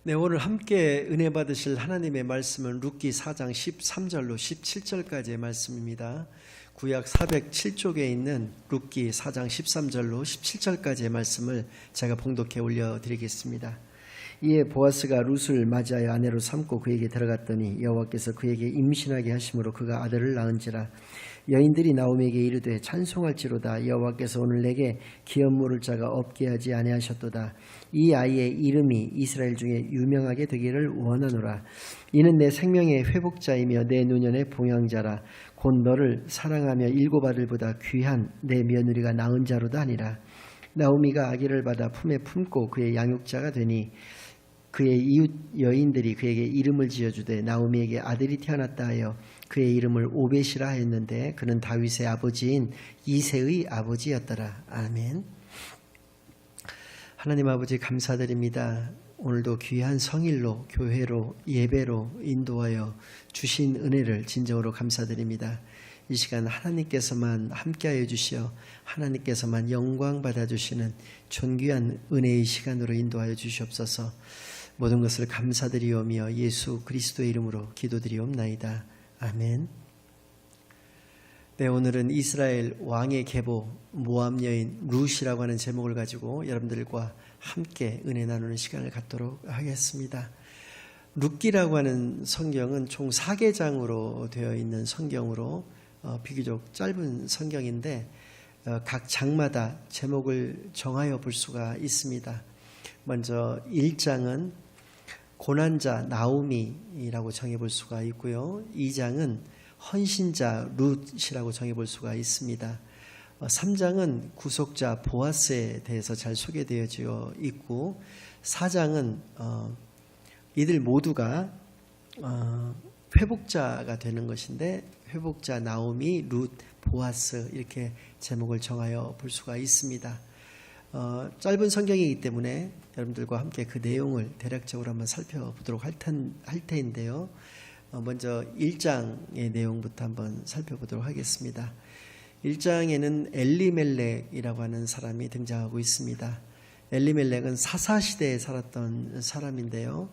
네, 오늘 함께 은혜 받으실 하나님의 말씀은 룻기 4장 13절로 17절까지의 말씀입니다. 구약 407쪽에 있는 룻기 4장 13절로 17절까지의 말씀을 제가 봉독해 올려드리겠습니다. 이에 보아스가 룻을 맞이하여 아내로 삼고 그에게 들어갔더니 여호와께서 그에게 임신하게 하심으로 그가 아들을 낳은지라. 여인들이 나오미에게 이르되 찬송할지로다. 여호와께서 오늘 내게 기업 물을 자가 없게 하지 아니하셨도다. 이 아이의 이름이 이스라엘 중에 유명하게 되기를 원하노라. 이는 내 생명의 회복자이며 내 노년의 봉양자라. 곧 너를 사랑하며 일곱 아들보다 귀한 내 며느리가 낳은 자로다 하니라. 나오미가 아기를 받아 품에 품고 그의 양육자가 되니 그의 이웃 여인들이 그에게 이름을 지어주되 나오미에게 아들이 태어났다 하여 그의 이름을 오벳이라 했는데 그는 다윗의 아버지인 이새의 아버지였더라. 아멘. 하나님 아버지 감사드립니다. 오늘도 귀한 성일로 교회로 예배로 인도하여 주신 은혜를 진정으로 감사드립니다. 이 시간 하나님께서만 함께하여 주시어 하나님께서만 영광 받아주시는 존귀한 은혜의 시간으로 인도하여 주시옵소서. 모든 것을 감사드리오며 예수 그리스도의 이름으로 기도드리옵나이다. 아멘. 네, 오늘은 이스라엘 왕의 계보 모압 여인 룻이라고 하는 제목을 가지고 여러분들과 함께 은혜 나누는 시간을 갖도록 하겠습니다. 룻기라고 하는 성경은 총 4개장으로 되어 있는 성경으로 비교적 짧은 성경인데 각 장마다 제목을 정하여 볼 수가 있습니다. 먼저 1장은 고난자 나오미라고 정해볼 수가 있고요. 2장은 헌신자 룻이라고 정해볼 수가 있습니다. 3장은 구속자 보아스에 대해서 잘 소개되어져 있고 4장은 이들 모두가 회복자가 되는 것인데 회복자 나오미, 룻, 보아스 이렇게 제목을 정하여 볼 수가 있습니다. 짧은 성경이기 때문에 여러분들과 함께 그 내용을 대략적으로 한번 살펴보도록 할 텐데요. 먼저 1장의 내용부터 한번 살펴보도록 하겠습니다. 1장에는 엘리멜렉이라고 하는 사람이 등장하고 있습니다. 엘리멜렉은 사사시대에 살았던 사람인데요.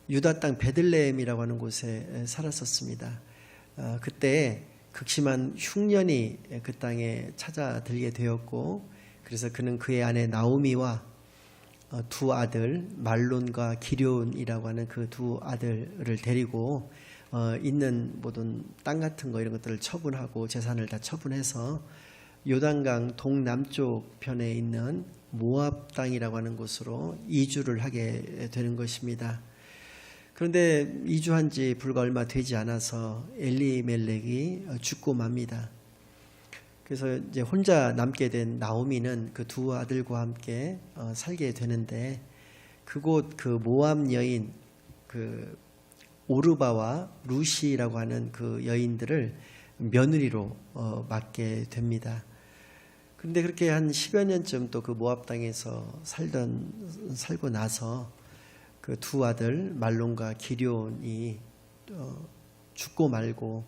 유다 땅 베들레헴이라고 하는 곳에 살았었습니다. 그때 극심한 흉년이 그 땅에 찾아들게 되었고 그래서 그는 그의 아내 나오미와 두 아들 말론과 기럧이라고 하는 그 두 아들을 데리고 있는 모든 땅 같은 거 이런 것들을 처분하고 재산을 다 처분해서 요단강 동남쪽 편에 있는 모압 땅이라고 하는 곳으로 이주를 하게 되는 것입니다. 그런데 이주한 지 불과 얼마 되지 않아서 엘리멜렉이 죽고 맙니다. 그래서 이제 혼자 남게 된 나오미는 그 두 아들과 함께 살게 되는데 그곳 그 모압 여인 그 오르바와 루시라고 하는 그 여인들을 며느리로 맡게 됩니다. 그런데 그렇게 한 10여 년쯤 또 그 모압 땅에서 살고 나서 그 두 아들 말론과 기럧이 죽고 말고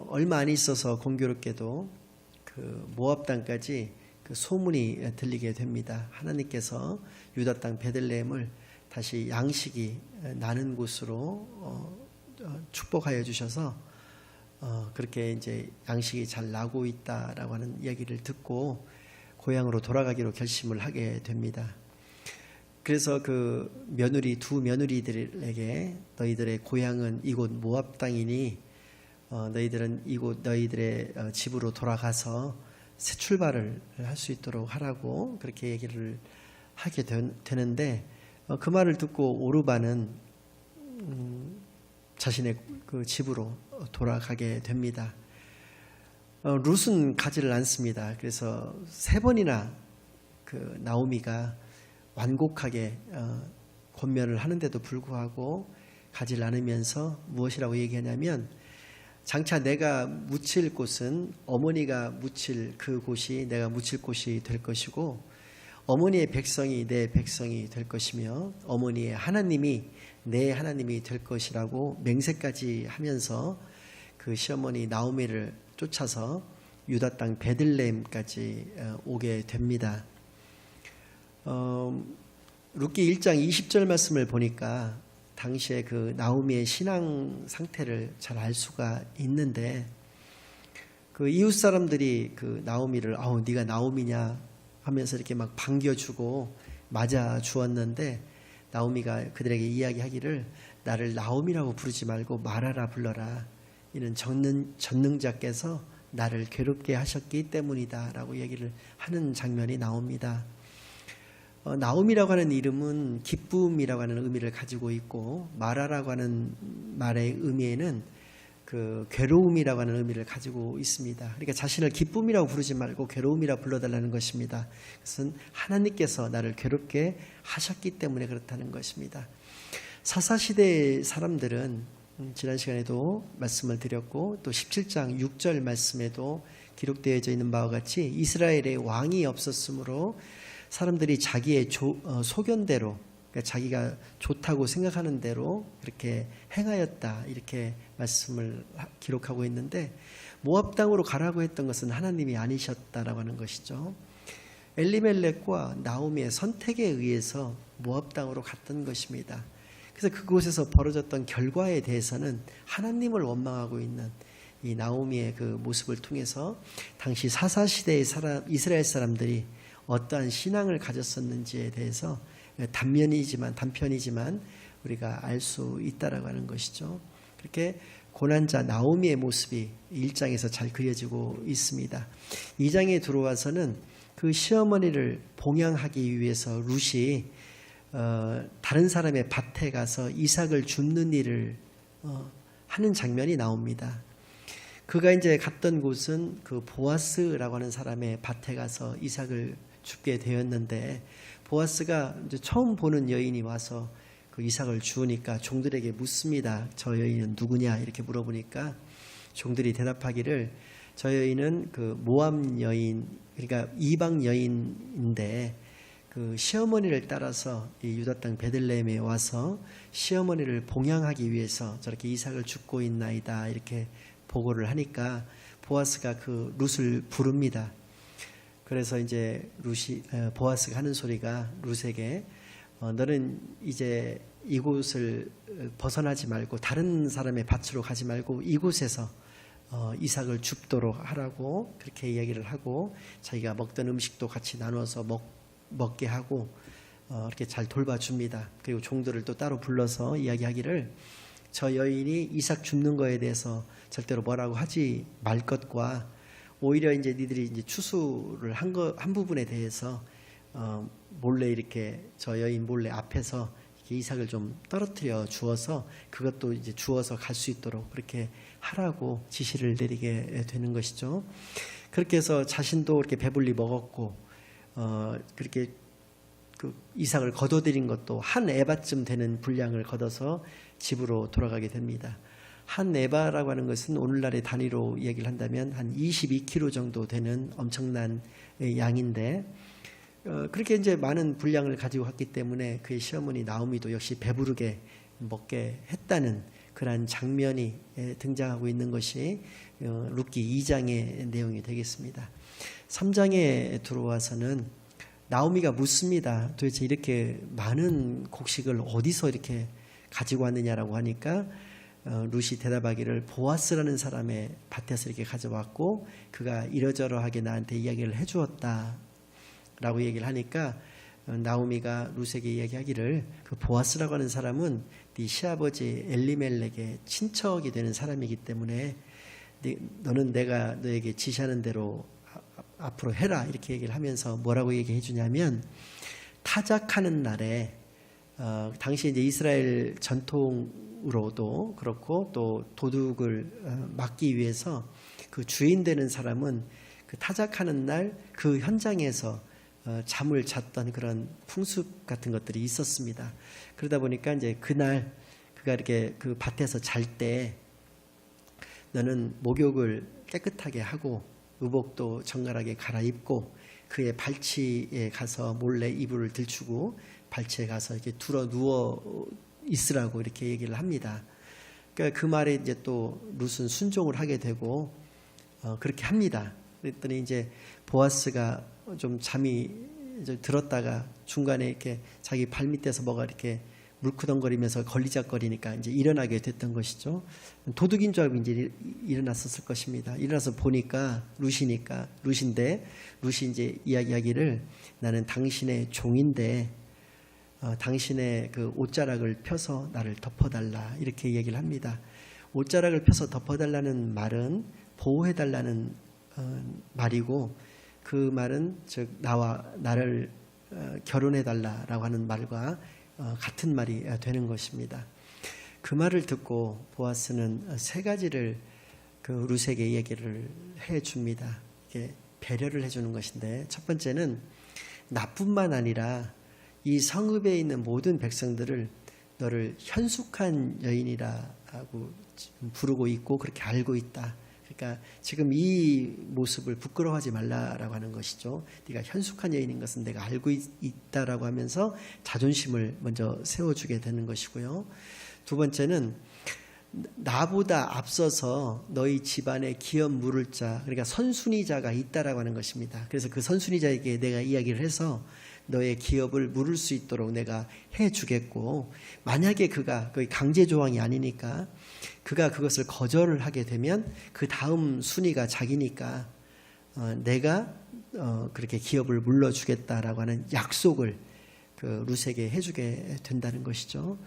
얼마 안 있어서 공교롭게도 그 모압 땅까지 그 소문이 들리게 됩니다. 하나님께서 유다 땅 베들레헴을 다시 양식이 나는 곳으로 축복하여 주셔서 그렇게 이제 양식이 잘 나고 있다라고 하는 얘기를 듣고 고향으로 돌아가기로 결심을 하게 됩니다. 그래서 그 두 며느리들에게 너희들의 고향은 이곳 모압 땅이니 너희들은 이곳 너희들의 집으로 돌아가서 새 출발을 할 수 있도록 하라고 그렇게 얘기를 하게 되는데 그 말을 듣고 오르바는 자신의 그 집으로 돌아가게 됩니다. 룻은 가지를 않습니다. 그래서 3번이나 그 나오미가 완곡하게 권면을 하는데도 불구하고 가지를 않으면서 무엇이라고 얘기하냐면 장차 내가 묻힐 곳은 어머니가 묻힐 그 곳이 내가 묻힐 곳이 될 것이고 어머니의 백성이 내 백성이 될 것이며 어머니의 하나님이 내 하나님이 될 것이라고 맹세까지 하면서 그 시어머니 나오미를 쫓아서 유다 땅 베들레헴까지 오게 됩니다. 룻기 1장 20절 말씀을 보니까 당시에 그 나오미의 신앙 상태를 잘 알 수가 있는데, 그 이웃 사람들이 그 나오미를 네가 나오미냐 하면서 이렇게 막 반겨주고 맞아 주었는데, 나오미가 그들에게 이야기하기를 나를 나오미라고 부르지 말고 마라라 불러라. 이는 전능자께서 나를 괴롭게 하셨기 때문이다 라고 얘기를 하는 장면이 나옵니다. 나오미라고 하는 이름은 기쁨이라고 하는 의미를 가지고 있고, 마라라고 하는 말의 의미에는 그 괴로움이라고 하는 의미를 가지고 있습니다. 그러니까 자신을 기쁨이라고 부르지 말고 괴로움이라고 불러달라는 것입니다. 그것은 하나님께서 나를 괴롭게 하셨기 때문에 그렇다는 것입니다. 사사시대의 사람들은 지난 시간에도 말씀을 드렸고, 또 17장 6절 말씀에도 기록되어져 있는 바와 같이 이스라엘에 왕이 없었으므로 사람들이 자기의 소견대로, 그러니까 자기가 좋다고 생각하는 대로 그렇게 행하였다, 이렇게 말씀을 기록하고 있는데, 모압 땅으로 가라고 했던 것은 하나님이 아니셨다라고 하는 것이죠. 엘리멜렉과 나오미의 선택에 의해서 모압 땅으로 갔던 것입니다. 그래서 그곳에서 벌어졌던 결과에 대해서는 하나님을 원망하고 있는 이 나오미의 그 모습을 통해서 당시 사사시대의 이스라엘 사람들이 어떠한 신앙을 가졌었는지에 대해서 단편이지만 우리가 알 수 있다라고 하는 것이죠. 그렇게 고난자 나오미의 모습이 1장에서 잘 그려지고 있습니다. 2장에 들어와서는 그 시어머니를 봉양하기 위해서 룻이 다른 사람의 밭에 가서 이삭을 줍는 일을 하는 장면이 나옵니다. 그가 이제 갔던 곳은 그 보아스라고 하는 사람의 밭에 가서 이삭을 줍게 되었는데, 보아스가 이제 처음 보는 여인이 와서 그 이삭을 주우니까 종들에게 묻습니다. 저 여인은 누구냐 이렇게 물어보니까 종들이 대답하기를 저 여인은 그 모압 여인, 그러니까 이방 여인인데 그 시어머니를 따라서 이 유다 땅 베들레헴에 와서 시어머니를 봉양하기 위해서 저렇게 이삭을 줍고 있나이다, 이렇게 보고를 하니까 보아스가 그 룻을 부릅니다. 그래서 이제 보아스가 하는 소리가 룻에게 너는 이제 이곳을 벗어나지 말고 다른 사람의 밭으로 가지 말고 이곳에서 이삭을 줍도록 하라고 그렇게 이야기를 하고, 자기가 먹던 음식도 같이 나눠서 먹게 하고 이렇게 잘 돌봐줍니다. 그리고 종들을 또 따로 불러서 이야기하기를 저 여인이 이삭 줍는 거에 대해서 절대로 뭐라고 하지 말 것과, 오히려 이제 니들이 이제 추수를 한 부분에 대해서 몰래 이렇게 저 여인 몰래 앞에서 이렇게 이삭을 좀 떨어뜨려 주어서 그것도 이제 주어서 갈 수 있도록 그렇게 하라고 지시를 내리게 되는 것이죠. 그렇게 해서 자신도 이렇게 배불리 먹었고, 그렇게 그 이삭을 거둬들인 것도 한 에바쯤 되는 분량을 걷어서 집으로 돌아가게 됩니다. 한 에바라고 하는 것은 오늘날의 단위로 얘기를 한다면 한 22kg 정도 되는 엄청난 양인데, 그렇게 이제 많은 분량을 가지고 갔기 때문에 그의 시어머니 나오미도 역시 배부르게 먹게 했다는 그러한 장면이 등장하고 있는 것이 룻기 2장의 내용이 되겠습니다. 3장에 들어와서는 나오미가 묻습니다. 도대체 이렇게 많은 곡식을 어디서 이렇게 가지고 왔느냐라고 하니까 룻이 대답하기를 보아스라는 사람의 밭에서 이렇게 가져왔고 그가 이러저러하게 나한테 이야기를 해주었다 라고 얘기를 하니까, 나오미가 룻에게 이야기하기를 그 보아스라고 하는 사람은 네 시아버지 엘리멜렉의 친척이 되는 사람이기 때문에 너는 내가 너에게 지시하는 대로 앞으로 해라, 이렇게 얘기를 하면서 뭐라고 얘기해 주냐면, 타작하는 날에 당시 이제 이스라엘 전통으로도 그렇고 또 도둑을 막기 위해서 그 주인 되는 사람은 그 타작하는 날 그 현장에서 잠을 잤던 그런 풍습 같은 것들이 있었습니다. 그러다 보니까 이제 그날 그가 이렇게 그 밭에서 잘 때 너는 목욕을 깨끗하게 하고 의복도 정갈하게 갈아입고 그의 발치에 가서 몰래 이불을 들추고 발치에 가서 이렇게 들어 누워 있으라고 이렇게 얘기를 합니다. 그러니까 그 말에 이제 또 룻은 순종을 하게 되고 그렇게 합니다. 그랬더니 이제 보아스가 좀 잠이 이제 들었다가 중간에 이렇게 자기 발 밑에서 뭐가 이렇게 물크덩거리면서 걸리작거리니까 이제 일어나게 됐던 것이죠. 도둑인 줄 알고 이제 일어났었을 것입니다. 일어나서 보니까 룻인데 룻이 이제 이야기하기를 나는 당신의 종인데 당신의 그 옷자락을 펴서 나를 덮어달라 이렇게 얘기를 합니다. 옷자락을 펴서 덮어달라는 말은 보호해달라는 말이고 그 말은 즉 나를 결혼해달라라고 하는 말과 같은 말이 되는 것입니다. 그 말을 듣고 보아스는 세 가지를 그 룻에게 얘기를 해줍니다. 이게 배려를 해주는 것인데 첫 번째는 나뿐만 아니라 이 성읍에 있는 모든 백성들을 너를 현숙한 여인이라고 부르고 있고 그렇게 알고 있다. 그러니까 지금 이 모습을 부끄러워하지 말라라고 하는 것이죠. 네가 현숙한 여인인 것은 내가 알고 있다라고 하면서 자존심을 먼저 세워주게 되는 것이고요. 두 번째는 나보다 앞서서 너희 집안에 기업 물을 자, 그러니까 선순위자가 있다라고 하는 것입니다. 그래서 그 선순위자에게 내가 이야기를 해서 너의 기업을 물을 수 있도록 내가 해주겠고, 만약에 그가 거의 강제 조항이 아니니까 그가 그것을 거절을 하게 되면 그 다음 순위가 자기니까 내가 그렇게 기업을 물러주겠다라고 하는 약속을 그 룻에게 해주게 된다는 것이죠.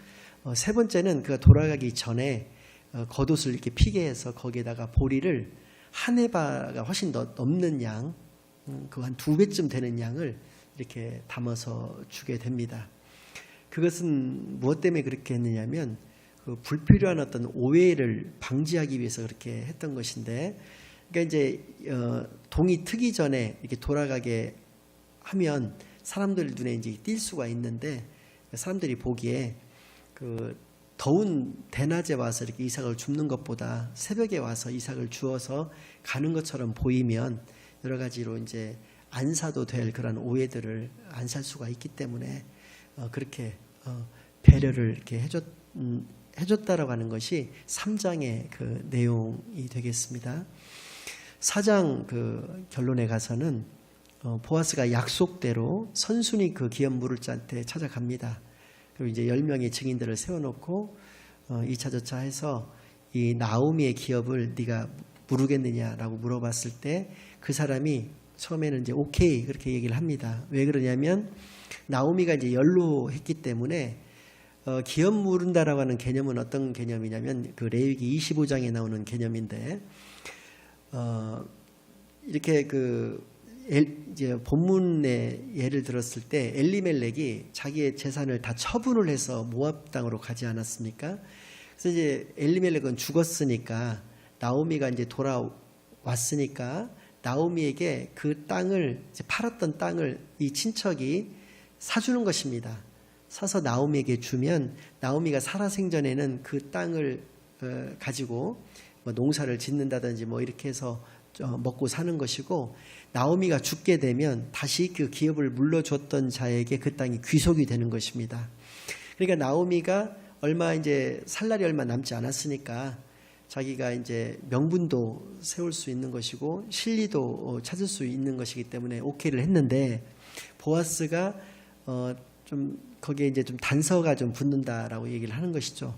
세 번째는 그가 돌아가기 전에 겉옷을 이렇게 피게 해서 거기에다가 보리를 한 해바가 훨씬 더 넘는 양, 그 한 2배쯤 되는 양을 이렇게 담아서 주게 됩니다. 그것은 무엇 때문에 그렇게 했느냐면 그 불필요한 어떤 오해를 방지하기 위해서 그렇게 했던 것인데, 그러니까 이제 동이 트기 전에 이렇게 돌아가게 하면 사람들 눈에 이제 띌 수가 있는데, 사람들이 보기에 그 더운 대낮에 와서 이렇게 이삭을 줍는 것보다 새벽에 와서 이삭을 주어서 가는 것처럼 보이면 여러 가지로 이제 안 사도 될 그런 오해들을 안 살 수가 있기 때문에 그렇게 배려를 이렇게 해줬다라고 하는 것이 3장의 그 내용이 되겠습니다. 4장 그 결론에 가서는 보아스가 약속대로 선순위 그 기업 물을 자한테 찾아갑니다. 그리고 이제 10명의 증인들을 세워놓고 2차 저차 해서 이 나오미의 기업을 네가 물으겠느냐라고 물어봤을 때 그 사람이 처음에는 이제 오케이 그렇게 얘기를 합니다. 왜 그러냐면 나오미가 이제 연로했기 때문에 기업 물은다라고 하는 개념은 어떤 개념이냐면 그 레위기 25장에 나오는 개념인데 이렇게 그 이제 본문의 예를 들었을 때 엘리멜렉이 자기의 재산을 다 처분을 해서 모압 땅으로 가지 않았습니까? 그래서 이제 엘리멜렉은 죽었으니까 나오미가 이제 돌아왔으니까 나오미에게 그 땅을 이제 팔았던 땅을 이 친척이 사주는 것입니다. 사서 나오미에게 주면 나오미가 살아생전에는 그 땅을 가지고 뭐 농사를 짓는다든지 뭐 이렇게 해서 먹고 사는 것이고, 나오미가 죽게 되면 다시 그 기업을 물려줬던 자에게 그 땅이 귀속이 되는 것입니다. 그러니까 나오미가 이제 살 날이 얼마 남지 않았으니까 자기가 이제 명분도 세울 수 있는 것이고 실리도 찾을 수 있는 것이기 때문에 오케이를 했는데, 보아스가 좀 거기에 이제 좀 단서가 좀 붙는다라고 얘기를 하는 것이죠.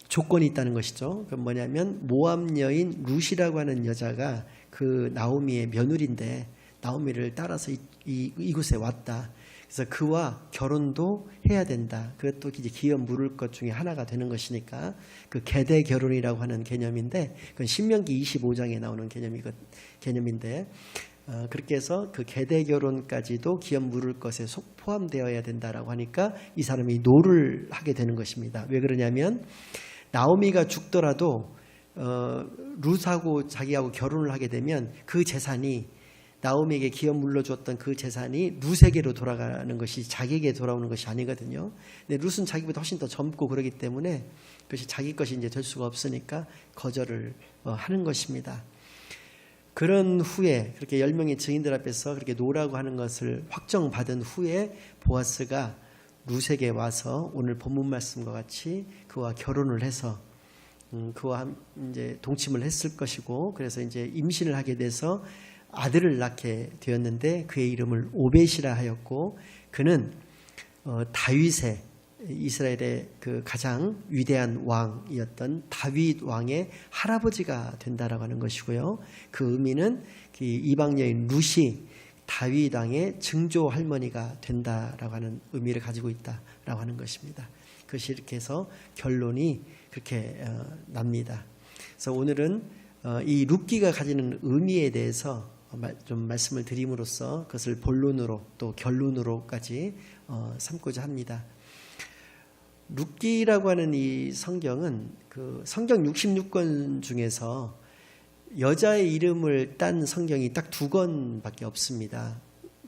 조건이 있다는 것이죠. 그건 뭐냐면 모압 여인 룻이라고 하는 여자가 그 나오미의 며느리인데 나오미를 따라서 이곳에 왔다. 그래서 그와 결혼도 해야 된다. 그것도 이제 기업 물을 것 중에 하나가 되는 것이니까 그 계대 결혼이라고 하는 개념인데, 그건 신명기 25장에 나오는 개념인데 그렇게 해서 그 계대 결혼까지도 기업 물을 것에 포함되어야 된다라고 하니까 이 사람이 노를 하게 되는 것입니다. 왜 그러냐면 나오미가 죽더라도 룻하고 자기하고 결혼을 하게 되면 그 재산이 나오미에게 기업 물려주었던 그 재산이 룻에게로 돌아가는 것이 자기에게 돌아오는 것이 아니거든요. 근데 룻은 자기보다 훨씬 더 젊고 그러기 때문에 그것이 자기 것이 이제 될 수가 없으니까 거절을 하는 것입니다. 그런 후에 그렇게 10명의 증인들 앞에서 그렇게 노라고 하는 것을 확정받은 후에 보아스가 룻에게 와서 오늘 본문 말씀과 같이 그와 결혼을 해서 그와 이제 동침을 했을 것이고, 그래서 이제 임신을 하게 돼서 아들을 낳게 되었는데 그의 이름을 오벳이라 하였고 그는 다윗의 이스라엘의 그 가장 위대한 왕이었던 다윗 왕의 할아버지가 된다라고 하는 것이고요. 그 의미는 그 이방 여인 룻이 다윗 왕의 증조 할머니가 된다라고 하는 의미를 가지고 있다라고 하는 것입니다. 그것이 이렇게 해서 결론이 그렇게 납니다. 그래서 오늘은 이 룻기가 가지는 의미에 대해서 좀 말씀을 드림으로써 그것을 본론으로 또 결론으로까지 삼고자 합니다. 룻기라고 하는 이 성경은 그 성경 66권 중에서 여자의 이름을 딴 성경이 딱 2권밖에 없습니다.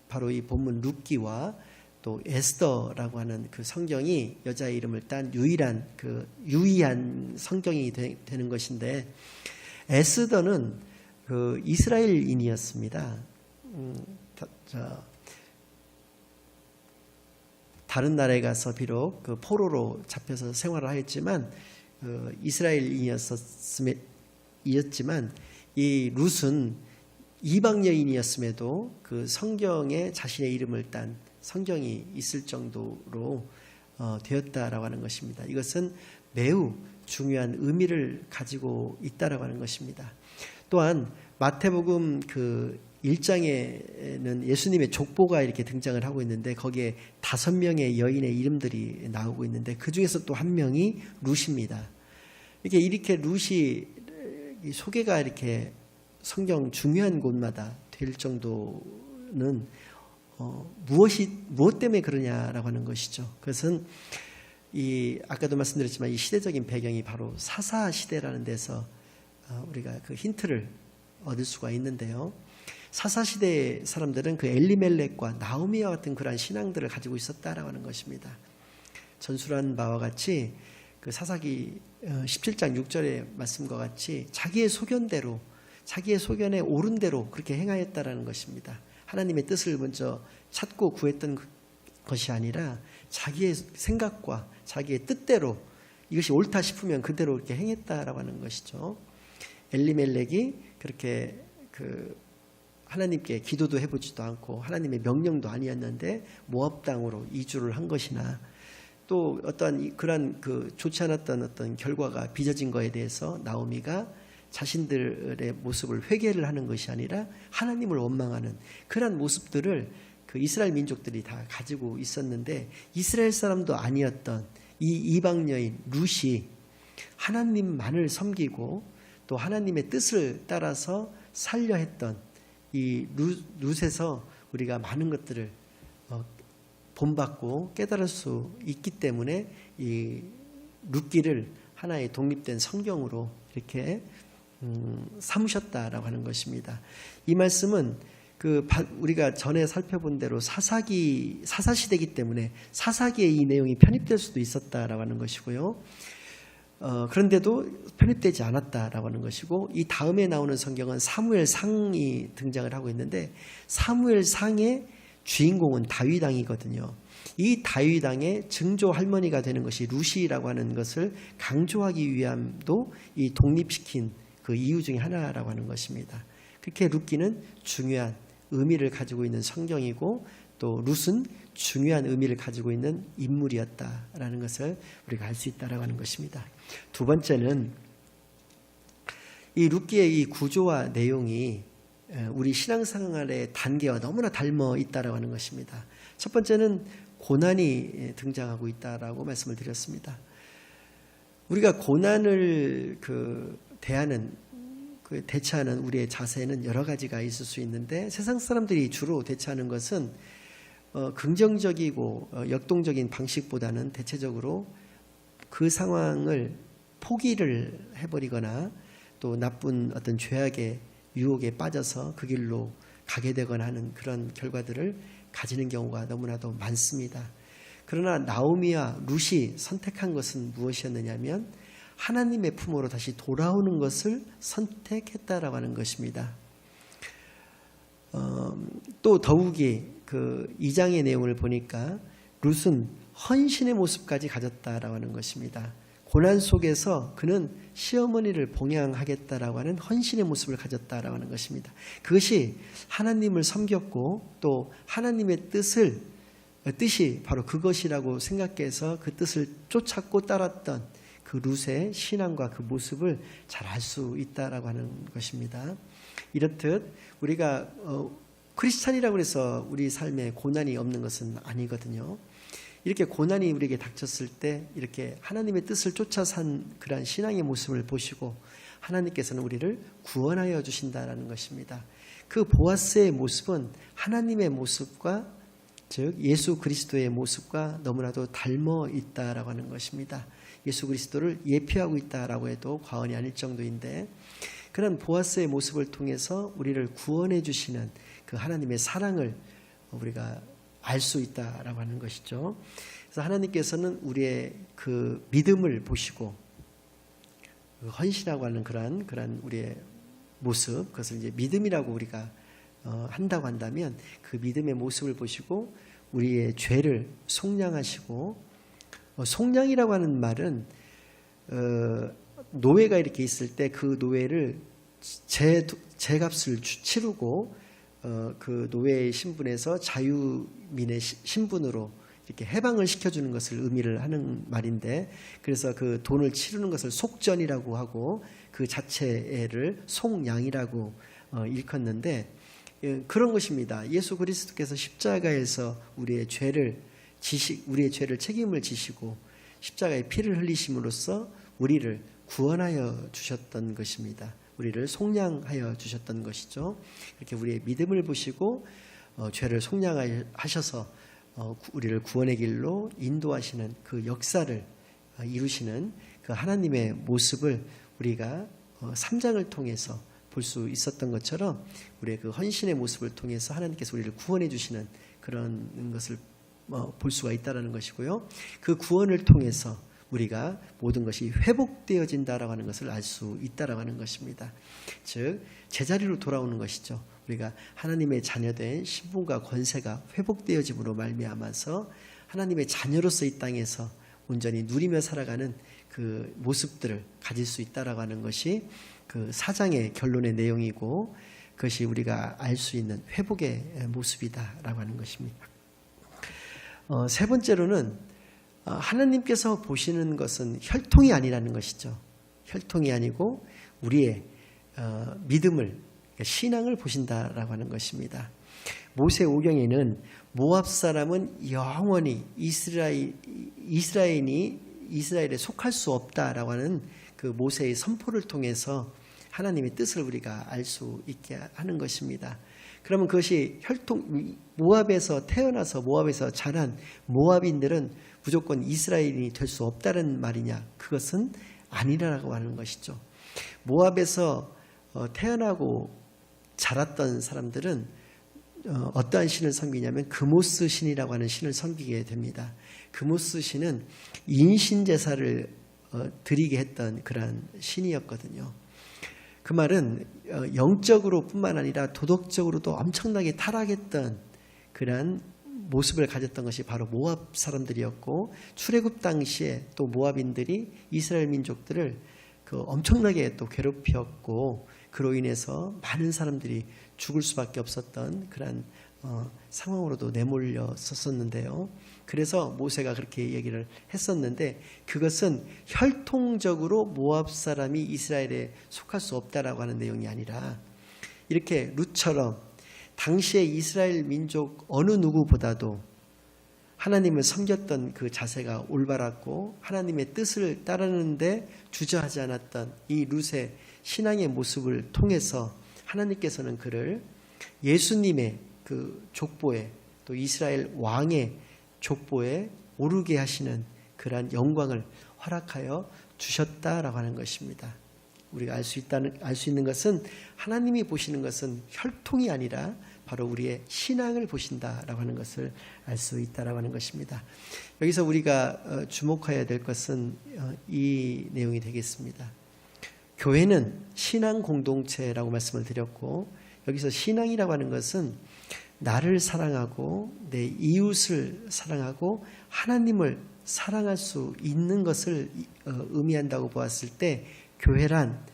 바로 이 본문 룻기와 또 에스더라고 하는 그 성경이 여자의 이름을 딴 유일한 성경이 되는 것인데 에스더는 그 이스라엘인이었습니다. 다른 나라에 가서 비록 그 포로로 잡혀서 생활을 하였지만 이스라엘인이었지만 이 룻은 이방 여인이었음에도 그 성경에 자신의 이름을 딴 성경이 있을 정도로 되었다라고 하는 것입니다. 이것은 매우 중요한 의미를 가지고 있다라고 하는 것입니다. 또한 마태복음 그 1장에는 예수님의 족보가 이렇게 등장을 하고 있는데 거기에 5명의 여인의 이름들이 나오고 있는데 그 중에서 또 한 명이 룻입니다. 이렇게 룻이 소개가 이렇게 성경 중요한 곳마다 될 정도는 무엇 때문에 그러냐라고 하는 것이죠. 그것은 아까도 말씀드렸지만 이 시대적인 배경이 바로 사사 시대라는 데서 우리가 그 힌트를 얻을 수가 있는데요. 사사시대의 사람들은 그 엘리멜렉과 나오미와 같은 그러한 신앙들을 가지고 있었다라고 하는 것입니다. 전술한 바와 같이 그 사사기 17장 6절의 말씀과 같이 자기의 소견대로 자기의 소견에 옳은 대로 그렇게 행하였다라는 것입니다. 하나님의 뜻을 먼저 찾고 구했던 것이 아니라 자기의 생각과 자기의 뜻대로 이것이 옳다 싶으면 그대로 이렇게 행했다라고 하는 것이죠. 엘리멜렉이 그렇게 하나님께 기도도 해보지도 않고 하나님의 명령도 아니었는데 모압 땅으로 이주를 한 것이나 또 어떠한 그런 좋지 않았던 어떤 결과가 빚어진 것에 대해서 나오미가 자신들의 모습을 회개를 하는 것이 아니라 하나님을 원망하는 그런 모습들을 그 이스라엘 민족들이 다 가지고 있었는데 이스라엘 사람도 아니었던 이 이방 여인 룻이 하나님만을 섬기고 또 하나님의 뜻을 따라서 살려 했던 이 룻에서 우리가 많은 것들을 본받고 깨달을 수 있기 때문에 이 룻기를 하나의 독립된 성경으로 이렇게 삼으셨다라고 하는 것입니다. 이 말씀은 우리가 전에 살펴본 대로 사사시대이기 때문에 사사기에 이 내용이 편입될 수도 있었다라고 하는 것이고요. 그런데도 편입되지 않았다라고 하는 것이고 이 다음에 나오는 성경은 사무엘상이 등장을 하고 있는데 사무엘상의 주인공은 다윗 왕이거든요. 이 다윗 왕의 증조 할머니가 되는 것이 룻이라고 하는 것을 강조하기 위함도 이 독립시킨 그 이유 중에 하나라고 하는 것입니다. 그렇게 룻기는 중요한 의미를 가지고 있는 성경이고 또 룻은 중요한 의미를 가지고 있는 인물이었다라는 것을 우리가 알 수 있다라고 하는 것입니다. 두 번째는 이 룻기의 이 구조와 내용이 우리 신앙생활의 단계와 너무나 닮아 있다라고 하는 것입니다. 첫 번째는 고난이 등장하고 있다라고 말씀을 드렸습니다. 우리가 고난을 대처하는 우리의 자세는 여러 가지가 있을 수 있는데 세상 사람들이 주로 대처하는 것은 긍정적이고 역동적인 방식보다는 대체적으로 그 상황을 포기를 해버리거나 또 나쁜 어떤 죄악의 유혹에 빠져서 그 길로 가게 되거나 하는 그런 결과들을 가지는 경우가 너무나도 많습니다. 그러나 나오미와 룻이 선택한 것은 무엇이었느냐면 하나님의 품으로 다시 돌아오는 것을 선택했다라고 하는 것입니다. 또 더욱이 그 2장의 내용을 보니까 룻은 헌신의 모습까지 가졌다라고 하는 것입니다. 고난 속에서 그는 시어머니를 봉양하겠다라고 하는 헌신의 모습을 가졌다라고 하는 것입니다. 그것이 하나님을 섬겼고 또 하나님의 뜻이 바로 그것이라고 생각해서 그 뜻을 쫓았고 따랐던 그 룻의 신앙과 그 모습을 잘 알 수 있다라고 하는 것입니다. 이렇듯 우리가 크리스찬이라고 해서 우리 삶에 고난이 없는 것은 아니거든요. 이렇게 고난이 우리에게 닥쳤을 때 이렇게 하나님의 뜻을 쫓아 산 그러한 신앙의 모습을 보시고 하나님께서는 우리를 구원하여 주신다라는 것입니다. 그 보아스의 모습은 하나님의 모습과 즉 예수 그리스도의 모습과 너무나도 닮아 있다라고 하는 것입니다. 예수 그리스도를 예표하고 있다라고 해도 과언이 아닐 정도인데 그런 보아스의 모습을 통해서 우리를 구원해 주시는 그 하나님의 사랑을 우리가 알 수 있다라고 하는 것이죠. 그래서 하나님께서는 우리의 그 믿음을 보시고 헌신하고 하는 그러한 우리의 모습, 그것을 이제 믿음이라고 우리가 한다고 한다면 그 믿음의 모습을 보시고 우리의 죄를 속량하시고 속량이라고 하는 말은 노예가 이렇게 있을 때 그 노예를 제값을 치르고 그 노예의 신분에서 자유민의 신분으로 이렇게 해방을 시켜주는 것을 의미를 하는 말인데 그래서 그 돈을 치르는 것을 속전이라고 하고 그 자체를 속량이라고 일컫는데 그런 것입니다. 예수 그리스도께서 십자가에서 우리의 죄를 책임을 지시고 십자가의 피를 흘리심으로써 우리를 구원하여 주셨던 것입니다. 우리를 속량하여 주셨던 것이죠. 이렇게 우리의 믿음을 보시고 죄를 속량하셔서 우리를 구원의 길로 인도하시는 그 역사를 이루시는 그 하나님의 모습을 우리가 3장을 통해서 볼 수 있었던 것처럼 우리의 그 헌신의 모습을 통해서 하나님께서 우리를 구원해 주시는 그런 것을 볼 수가 있다는 것이고요. 그 구원을 통해서 우리가 모든 것이 회복되어진다라고 하는 것을 알 수 있다라고 하는 것입니다. 즉 제자리로 돌아오는 것이죠. 우리가 하나님의 자녀된 신분과 권세가 회복되어짐으로 말미암아서 하나님의 자녀로서 이 땅에서 온전히 누리며 살아가는 그 모습들을 가질 수 있다라고 하는 것이 그 4장의 결론의 내용이고 그것이 우리가 알 수 있는 회복의 모습이다라고 하는 것입니다. 세 번째로는 하나님께서 보시는 것은 혈통이 아니라는 것이죠. 혈통이 아니고 우리의 믿음을, 신앙을 보신다라고 하는 것입니다. 모세오경에는 모압 사람은 영원히 이스라엘에 속할 수 없다라고 하는 그 모세의 선포를 통해서 하나님의 뜻을 우리가 알 수 있게 하는 것입니다. 그러면 그것이 모압에서 태어나서 모압에서 자란 모압인들은 무조건 이스라엘이 될 수 없다는 말이냐? 그것은 아니라고 하는 것이죠. 모압에서 태어나고 자랐던 사람들은 어떠한 신을 섬기냐면 그모스 신이라고 하는 신을 섬기게 됩니다. 그모스 신은 인신제사를 드리게 했던 그러한 신이었거든요. 그 말은 영적으로 뿐만 아니라 도덕적으로도 엄청나게 타락했던 그러한 모습을 가졌던 것이 바로 모압 사람들이었고 출애굽 당시에 또 모압인들이 이스라엘 민족들을 엄청나게 또 괴롭혔고 그로 인해서 많은 사람들이 죽을 수밖에 없었던 그런 상황으로도 내몰렸었는데요. 그래서 모세가 그렇게 얘기를 했었는데 그것은 혈통적으로 모압 사람이 이스라엘에 속할 수 없다라고 하는 내용이 아니라 이렇게 룻처럼 당시에 이스라엘 민족 어느 누구보다도 하나님을 섬겼던 그 자세가 올바랐고 하나님의 뜻을 따르는데 주저하지 않았던 이 룻의 신앙의 모습을 통해서 하나님께서는 그를 예수님의 그 족보에 또 이스라엘 왕의 족보에 오르게 하시는 그러한 영광을 허락하여 주셨다라고 하는 것입니다. 우리가 알 수 있는 것은 하나님이 보시는 것은 혈통이 아니라 바로 우리의 신앙을 보신다라고 하는 것을 알 수 있다라고 하는 것입니다. 여기서 우리가 주목해야 될 것은 이 내용이 되겠습니다. 교회는 신앙 공동체라고 말씀을 드렸고 여기서 신앙이라고 하는 것은 나를 사랑하고 내 이웃을 사랑하고 하나님을 사랑할 수 있는 것을 의미한다고 보았을 때, 교회란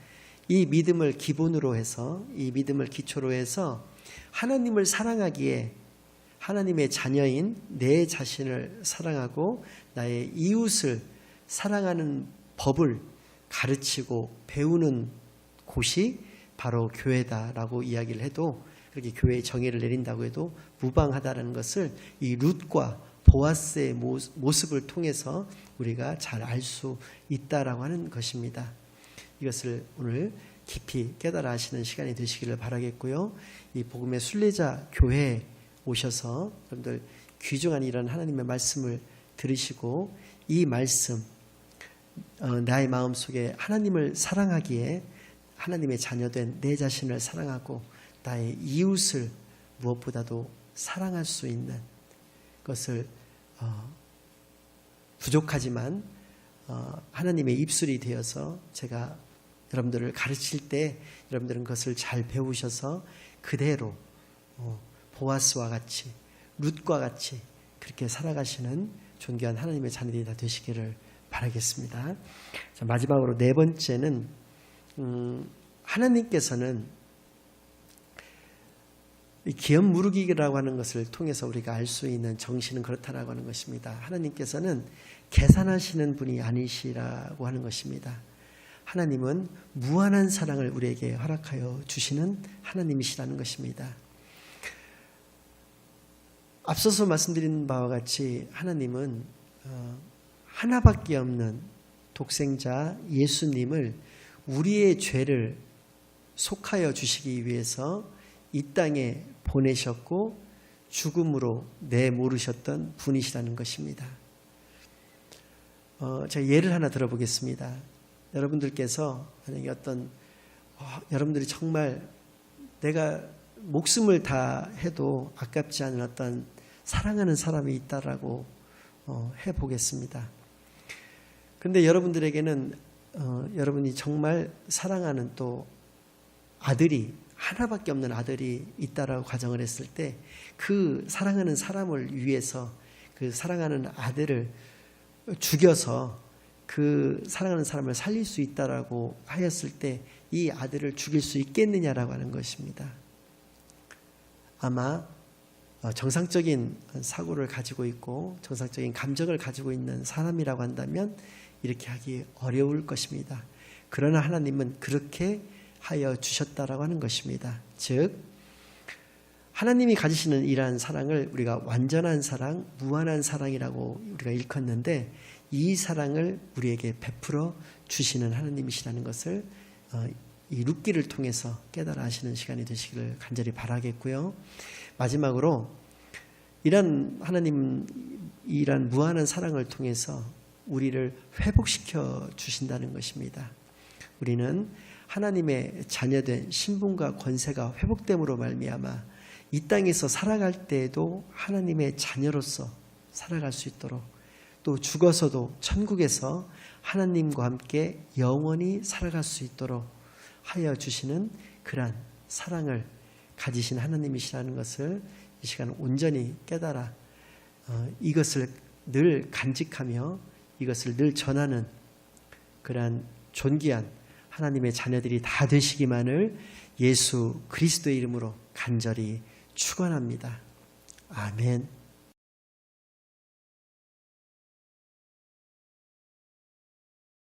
이 믿음을 기본으로 해서, 이 믿음을 기초로 해서 하나님을 사랑하기에 하나님의 자녀인 내 자신을 사랑하고 나의 이웃을 사랑하는 법을 가르치고 배우는 곳이 바로 교회다라고 이야기를 해도, 그렇게 교회의 정의를 내린다고 해도 무방하다는 것을 이 룻과 보아스의 모습을 통해서 우리가 잘 알 수 있다라고 하는 것입니다. 이것을 오늘 깊이 깨달아 하시는 시간이 되시기를 바라겠고요. 이 복음의 순례자 교회에 오셔서 여러분들 귀중한 이런 하나님의 말씀을 들으시고, 이 말씀 나의 마음속에 하나님을 사랑하기에 하나님의 자녀된 내 자신을 사랑하고 나의 이웃을 무엇보다도 사랑할 수 있는 것을 부족하지만 하나님의 입술이 되어서 제가 여러분들을 가르칠 때 여러분들은 그것을 잘 배우셔서 그대로 보아스와 같이 룻과 같이 그렇게 살아가시는 존귀한 하나님의 자녀들이 다 되시기를 바라겠습니다. 자, 마지막으로 네 번째는 하나님께서는 기업 무르기라고 하는 것을 통해서 우리가 알 수 있는 정신은 그렇다라고 하는 것입니다. 하나님께서는 계산하시는 분이 아니시라고 하는 것입니다. 하나님은 무한한 사랑을 우리에게 허락하여 주시는 하나님이시라는 것입니다. 앞서서 말씀드린 바와 같이 하나님은 하나밖에 없는 독생자 예수님을 우리의 죄를 속하여 주시기 위해서 이 땅에 보내셨고 죽음으로 내모르셨던 분이시라는 것입니다. 제가 예를 하나 들어보겠습니다. 여러분들께서 만약에 여러분들이 정말 내가 목숨을 다 해도 아깝지 않은 어떤 사랑하는 사람이 있다라고 해보겠습니다. 그런데 여러분들에게는 여러분이 정말 사랑하는 또 아들이, 하나밖에 없는 아들이 있다라고 가정을 했을 때, 그 사랑하는 사람을 위해서 그 사랑하는 아들을 죽여서 그 사랑하는 사람을 살릴 수 있다라고 하였을 때 이 아들을 죽일 수 있겠느냐라고 하는 것입니다. 아마 정상적인 사고를 가지고 있고 정상적인 감정을 가지고 있는 사람이라고 한다면 이렇게 하기 어려울 것입니다. 그러나 하나님은 그렇게 하여 주셨다라고 하는 것입니다. 즉 하나님이 가지시는 이러한 사랑을 우리가 완전한 사랑, 무한한 사랑이라고 우리가 일컫는데, 이 사랑을 우리에게 베풀어 주시는 하나님이시라는 것을 이 룻기를 통해서 깨달아 하시는 시간이 되시기를 간절히 바라겠고요. 마지막으로 이런 하나님, 이런 무한한 사랑을 통해서 우리를 회복시켜 주신다는 것입니다. 우리는 하나님의 자녀된 신분과 권세가 회복됨으로 말미암아 이 땅에서 살아갈 때에도 하나님의 자녀로서 살아갈 수 있도록, 또 죽어서도 천국에서 하나님과 함께 영원히 살아갈 수 있도록 하여 주시는 그러한 사랑을 가지신 하나님이시라는 것을 이 시간 온전히 깨달아 이것을 늘 간직하며 이것을 늘 전하는 그러한 존귀한 하나님의 자녀들이 다 되시기만을 예수 그리스도의 이름으로 간절히 축원합니다. 아멘.